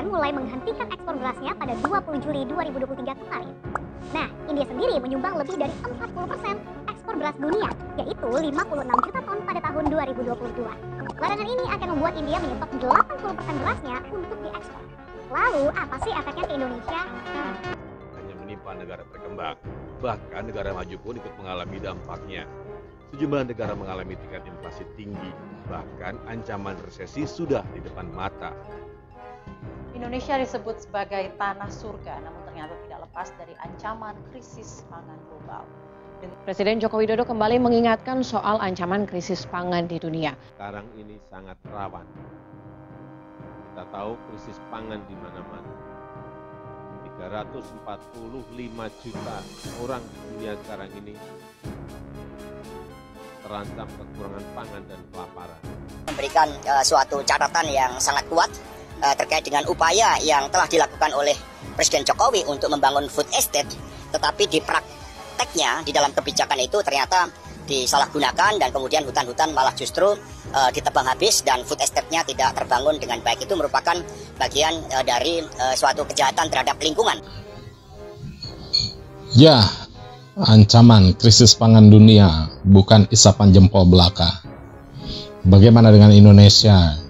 mulai menghentikan ekspor berasnya pada 20 Juli 2023 kemarin. Nah, India sendiri menyumbang lebih dari 40% ekspor beras dunia, yaitu 56 juta ton pada tahun 2022. Larangan ini akan membuat India menyetop 80% berasnya untuk diekspor. Lalu, apa sih efeknya ke Indonesia? Hanya menimpa negara berkembang, bahkan negara maju pun ikut mengalami dampaknya. Sejumlah negara mengalami tingkat inflasi tinggi, bahkan ancaman resesi sudah di depan mata. Indonesia disebut sebagai tanah surga, namun ternyata tidak lepas dari ancaman krisis pangan global. Presiden Joko Widodo kembali mengingatkan soal ancaman krisis pangan di dunia. Sekarang ini sangat rawan. Kita tahu krisis pangan di mana-mana. 345 juta orang di dunia sekarang ini terancam kekurangan pangan dan kelaparan. Memberikan suatu catatan yang sangat kuat terkait dengan upaya yang telah dilakukan oleh Presiden Jokowi untuk membangun food estate, tetapi di prakteknya di dalam kebijakan itu ternyata disalahgunakan dan kemudian hutan-hutan malah justru ditebang habis dan food estate-nya tidak terbangun dengan baik. Itu merupakan bagian dari suatu kejahatan terhadap lingkungan. Ya, ancaman krisis pangan dunia bukan isapan jempol belaka. Bagaimana dengan Indonesia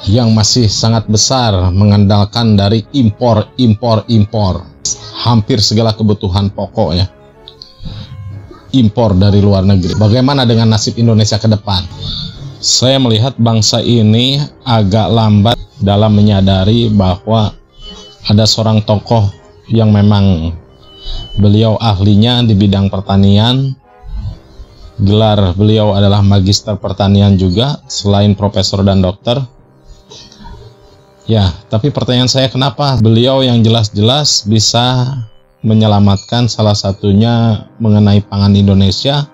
yang masih sangat besar mengandalkan dari impor. Hampir segala kebutuhan pokok ya. Impor dari luar negeri. Bagaimana dengan nasib Indonesia ke depan? Saya melihat bangsa ini agak lambat dalam menyadari bahwa ada seorang tokoh yang memang beliau ahlinya di bidang pertanian. Gelar beliau adalah magister pertanian juga, selain profesor dan dokter. Ya, tapi pertanyaan saya, kenapa beliau yang jelas-jelas bisa menyelamatkan salah satunya mengenai pangan Indonesia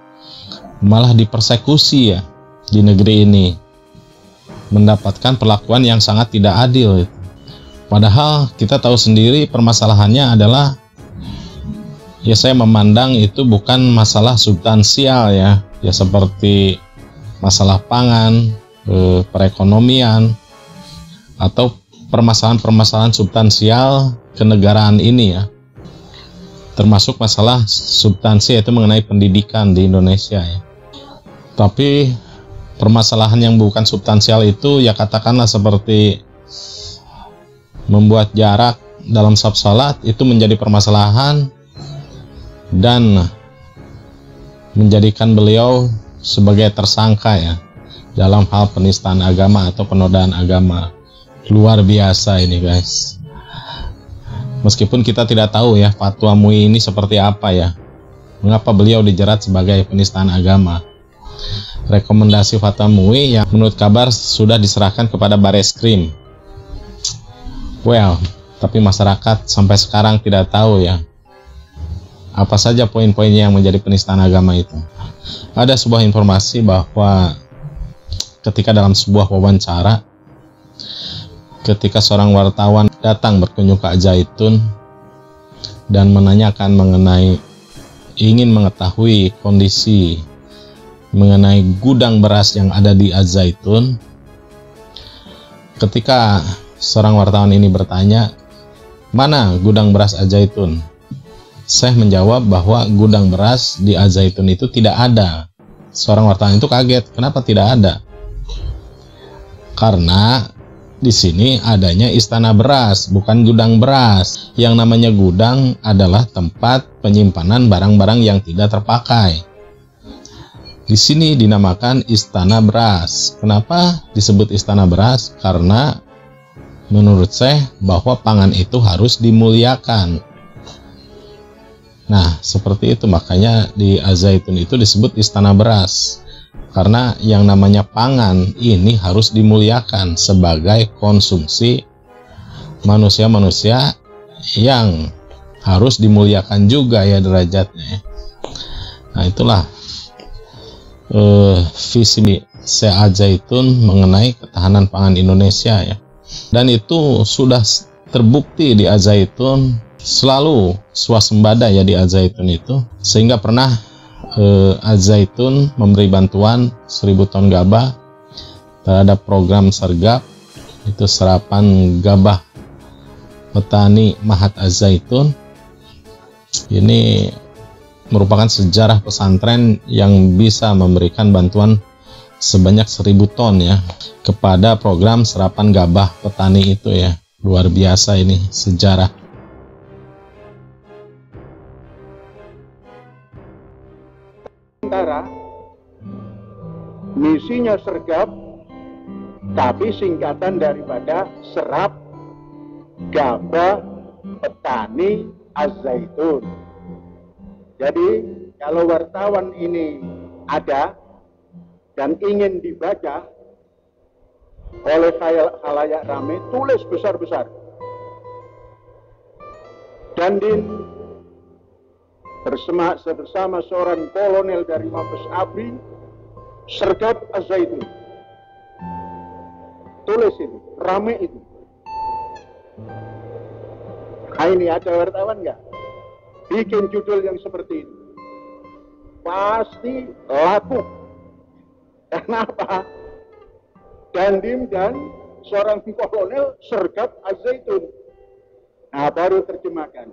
malah dipersekusi ya di negeri ini, mendapatkan perlakuan yang sangat tidak adil. Padahal kita tahu sendiri permasalahannya adalah, ya saya memandang itu bukan masalah substansial ya seperti masalah pangan, perekonomian, atau permasalahan-permasalahan substansial kenegaraan ini ya. Termasuk masalah substansi yaitu mengenai pendidikan di Indonesia ya. Tapi permasalahan yang bukan substansial itu ya katakanlah seperti membuat jarak dalam saf salat itu menjadi permasalahan dan menjadikan beliau sebagai tersangka ya dalam hal penistaan agama atau penodaan agama. Luar biasa ini guys. Meskipun kita tidak tahu ya fatwa MUI ini seperti apa ya, mengapa beliau dijerat sebagai penistaan agama. Rekomendasi fatwa MUI yang menurut kabar sudah diserahkan kepada Bareskrim. Well, tapi masyarakat sampai sekarang tidak tahu ya apa saja poin-poinnya yang menjadi penistaan agama itu. Ada sebuah informasi bahwa ketika dalam sebuah wawancara, ketika seorang wartawan datang berkunjung ke Al-Zaitun dan menanyakan ingin mengetahui kondisi mengenai gudang beras yang ada di Al-Zaitun, ketika seorang wartawan ini bertanya, mana gudang beras Al-Zaitun? Saya menjawab bahwa gudang beras di Al-Zaitun itu tidak ada. Seorang wartawan itu kaget, kenapa tidak ada? Karena di sini adanya istana beras, bukan gudang beras. Yang namanya gudang adalah tempat penyimpanan barang-barang yang tidak terpakai. Di sini dinamakan istana beras. Kenapa disebut istana beras? Karena menurut saya bahwa pangan itu harus dimuliakan. Nah, seperti itu makanya di Al-Zaitun itu disebut istana beras. Karena yang namanya pangan ini harus dimuliakan sebagai konsumsi manusia-manusia yang harus dimuliakan juga ya derajatnya. Nah itulah visi Al-Zaitun mengenai ketahanan pangan Indonesia ya. Dan itu sudah terbukti di Al-Zaitun, selalu swasembada ya di Al-Zaitun itu, sehingga pernah Al-Zaitun memberi bantuan 1000 ton gabah terhadap program Sergap, itu serapan gabah petani Mahat Az-Zaitun. Ini merupakan sejarah pesantren yang bisa memberikan bantuan sebanyak 1.000 ton ya kepada program serapan gabah petani itu ya. Luar biasa ini sejarah. Sementara misinya sergap, tapi singkatan daripada serap gabah petani Az-Zaitun. Jadi kalau wartawan ini ada dan ingin dibaca oleh khalayak ramai, tulis besar-besar. Dandim bersama seorang kolonel dari Mabes ABRI sergap Az-Zaitun. Tulis itu, rame itu. Nah ini ada wartawan nggak? Bikin judul yang seperti itu. Pasti laku. Kenapa? Dandim dan seorang kolonel sergap Az-Zaitun. Nah baru terjemahkan.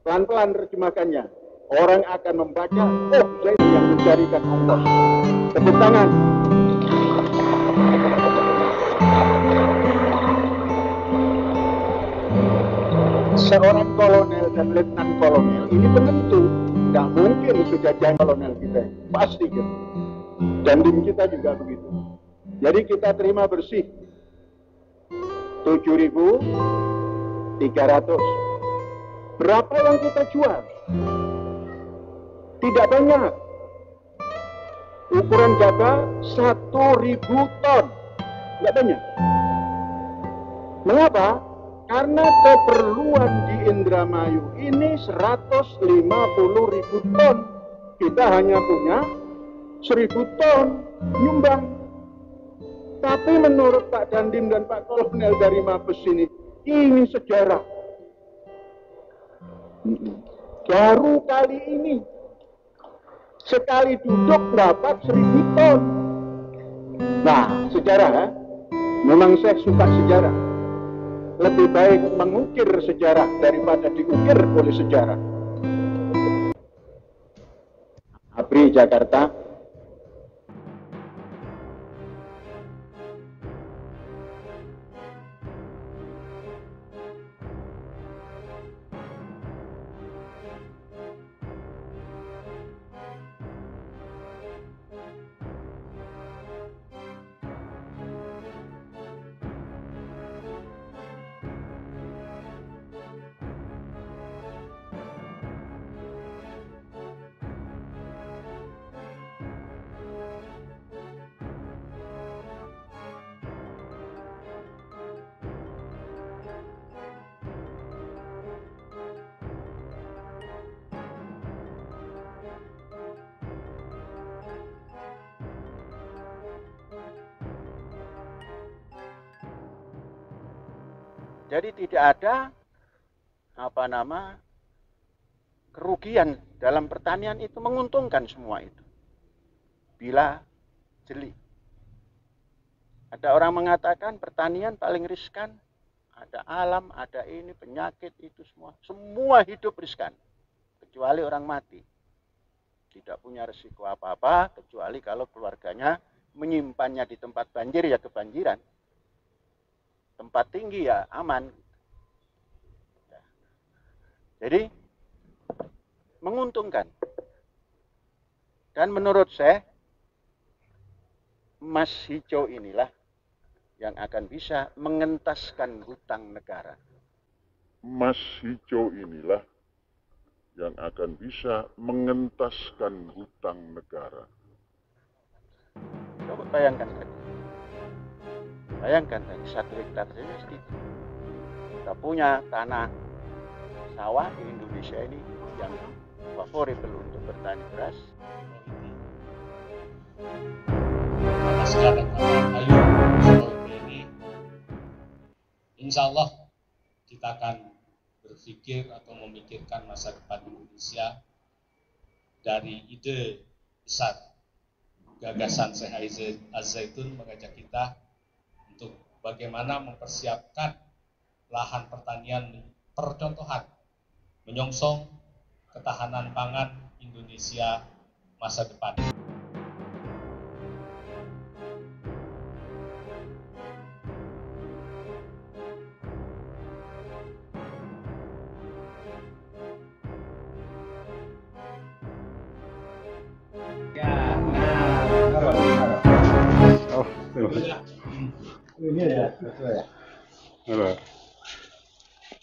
Pelan-pelan terjemahkannya. Orang akan membaca, oh Zaitun yang mencarikan ongkos. Tepuk tangan. Seorang kolonel dan letnan kolonel ini penentu. Tidak mungkin sudah jadi kolonel kita. Pasti gitu. Dandim kita juga begitu. Jadi kita terima bersih 7.300. Berapa yang kita jual? Tidak banyak. Ukuran gabah 1.000 ton. Tidak banyak. Mengapa? Karena keperluan di Indramayu ini 150.000 ton. Kita hanya punya 1.000 ton nyumbang. Tapi menurut Pak Dandim dan Pak Kolonel dari Mabes ini sejarah. Baru kali ini sekali duduk dapat 1.000 ton. Nah, sejarah ya? Memang saya suka sejarah. Lebih baik mengukir sejarah daripada diukir oleh sejarah. ABRI Jakarta. Jadi tidak ada kerugian dalam pertanian, itu menguntungkan semua itu. Bila jeli. Ada orang mengatakan pertanian paling riskan, ada alam, ada ini, penyakit, itu semua. Semua hidup riskan, kecuali orang mati. Tidak punya risiko apa-apa, kecuali kalau keluarganya menyimpannya di tempat banjir, ya kebanjiran. Tempat tinggi ya aman. Jadi menguntungkan. Dan menurut saya emas hijau inilah yang akan bisa mengentaskan hutang negara. Emas hijau inilah yang akan bisa mengentaskan hutang negara. Coba bayangkan saja. Bayangkan dari 1 hektar saja sedikit. Kita punya tanah sawah di Indonesia ini yang favorable untuk bertani beras. Sekarang kayu seperti ini, insya Allah kita akan berpikir atau memikirkan masa depan Indonesia dari ide besar. Gagasan Syekh Az-Zaitun mengajak kita untuk bagaimana mempersiapkan lahan pertanian percontohan menyongsong ketahanan pangan Indonesia masa depan.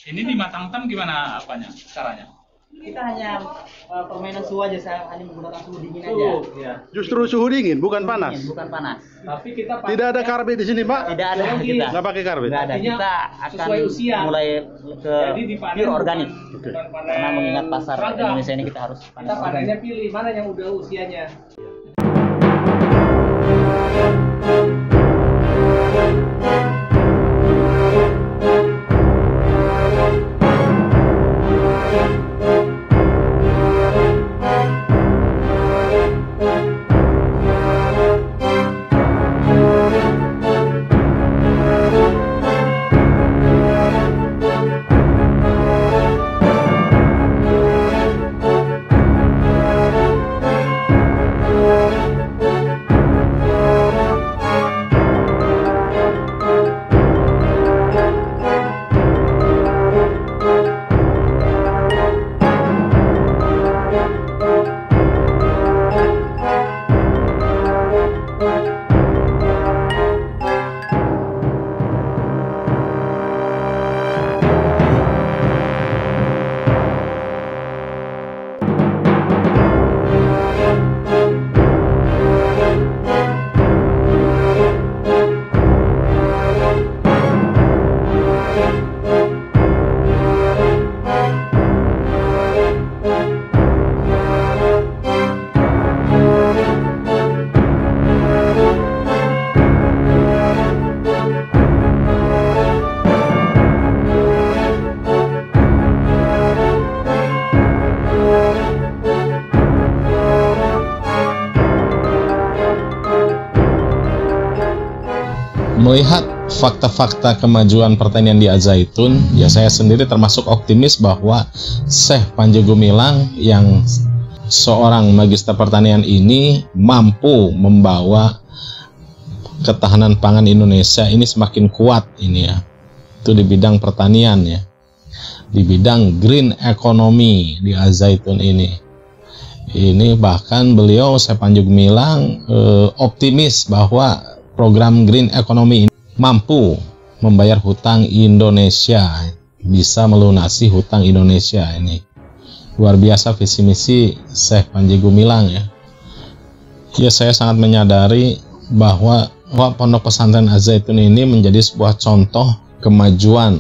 Ini di Matangtam gimana apanya caranya? Kita hanya permainan suhu aja, saya hanya menggunakan suhu dingin aja. Ya. Justru suhu dingin, bukan panas. Dingin, bukan panas. Tapi kita tidak ada karbit di sini, Pak. Tidak ada kita. Nggak pakai karbit. Nggak ada. Kita akan mulai ke pure organik. Karena mengingat pasar Indonesia ini kita harus panen. Kita panennya pilih mana yang udah usianya. Melihat fakta-fakta kemajuan pertanian di Al-Zaitun, ya saya sendiri termasuk optimis bahwa Syekh Panji Gumilang yang seorang magister pertanian ini mampu membawa ketahanan pangan Indonesia ini semakin kuat ini ya. Itu di bidang pertanian ya. Di bidang green economy di Al-Zaitun ini. Ini bahkan beliau Syekh Panji Gumilang optimis bahwa program green economy ini mampu membayar hutang Indonesia, bisa melunasi hutang Indonesia ini. Luar biasa visi misi Syekh Panji Gumilang ya. Ya, saya sangat menyadari bahwa Pondok Pesantren Al-Zaitun ini menjadi sebuah contoh kemajuan.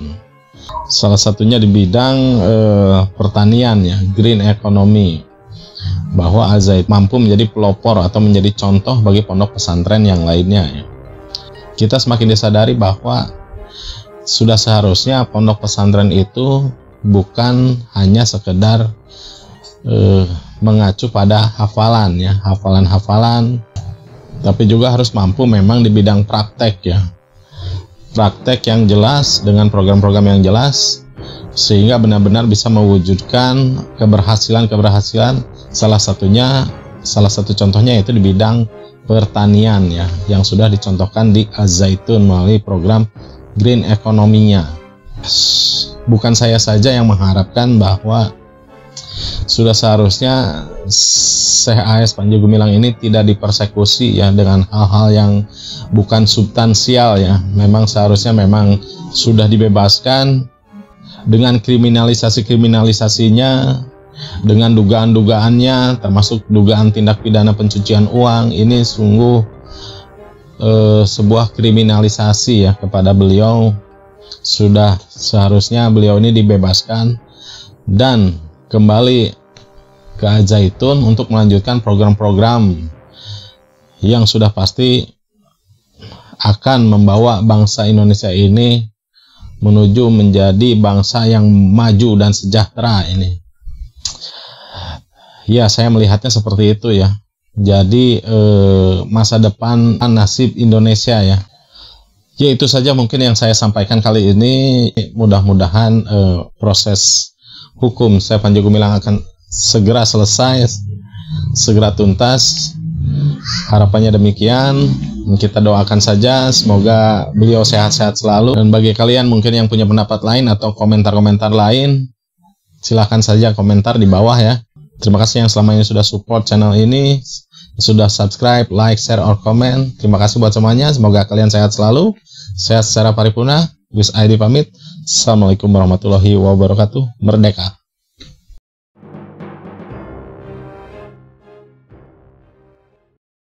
Salah satunya di bidang pertanian ya, green economy. Bahwa Al-Zaitun mampu menjadi pelopor atau menjadi contoh bagi pondok pesantren yang lainnya ya. Kita semakin disadari bahwa sudah seharusnya pondok pesantren itu bukan hanya sekedar mengacu pada hafalan ya, hafalan-hafalan, tapi juga harus mampu memang di bidang praktek ya. Praktek yang jelas dengan program-program yang jelas sehingga benar-benar bisa mewujudkan keberhasilan-keberhasilan. Salah satu contohnya yaitu di bidang pertanian ya, yang sudah dicontohkan di Al-Zaitun melalui program green economy-nya. Bukan saya saja yang mengharapkan bahwa sudah seharusnya Syekh A.S. Panji Gumilang ini tidak dipersekusi ya dengan hal-hal yang bukan substansial ya. Memang seharusnya memang sudah dibebaskan dengan kriminalisasinya, dengan dugaan-dugaannya, termasuk dugaan tindak pidana pencucian uang. Ini sungguh sebuah kriminalisasi ya kepada beliau. Sudah seharusnya beliau ini dibebaskan dan kembali ke Al-Zaitun untuk melanjutkan program-program yang sudah pasti akan membawa bangsa Indonesia ini menuju menjadi bangsa yang maju dan sejahtera ini. Ya, saya melihatnya seperti itu ya. Jadi masa depan nasib Indonesia ya. Ya, itu saja mungkin yang saya sampaikan kali ini. Mudah-mudahan proses hukum saya Panji Gumilang akan segera selesai, segera tuntas. Harapannya demikian. Kita doakan saja semoga beliau sehat-sehat selalu. Dan bagi kalian mungkin yang punya pendapat lain atau komentar-komentar lain, silahkan saja komentar di bawah ya. Terima kasih yang selama ini sudah support channel ini, sudah subscribe, like, share, or comment. Terima kasih buat semuanya. Semoga kalian sehat selalu, sehat secara paripurna. Gus Aidi pamit. Assalamualaikum warahmatullahi wabarakatuh. Merdeka.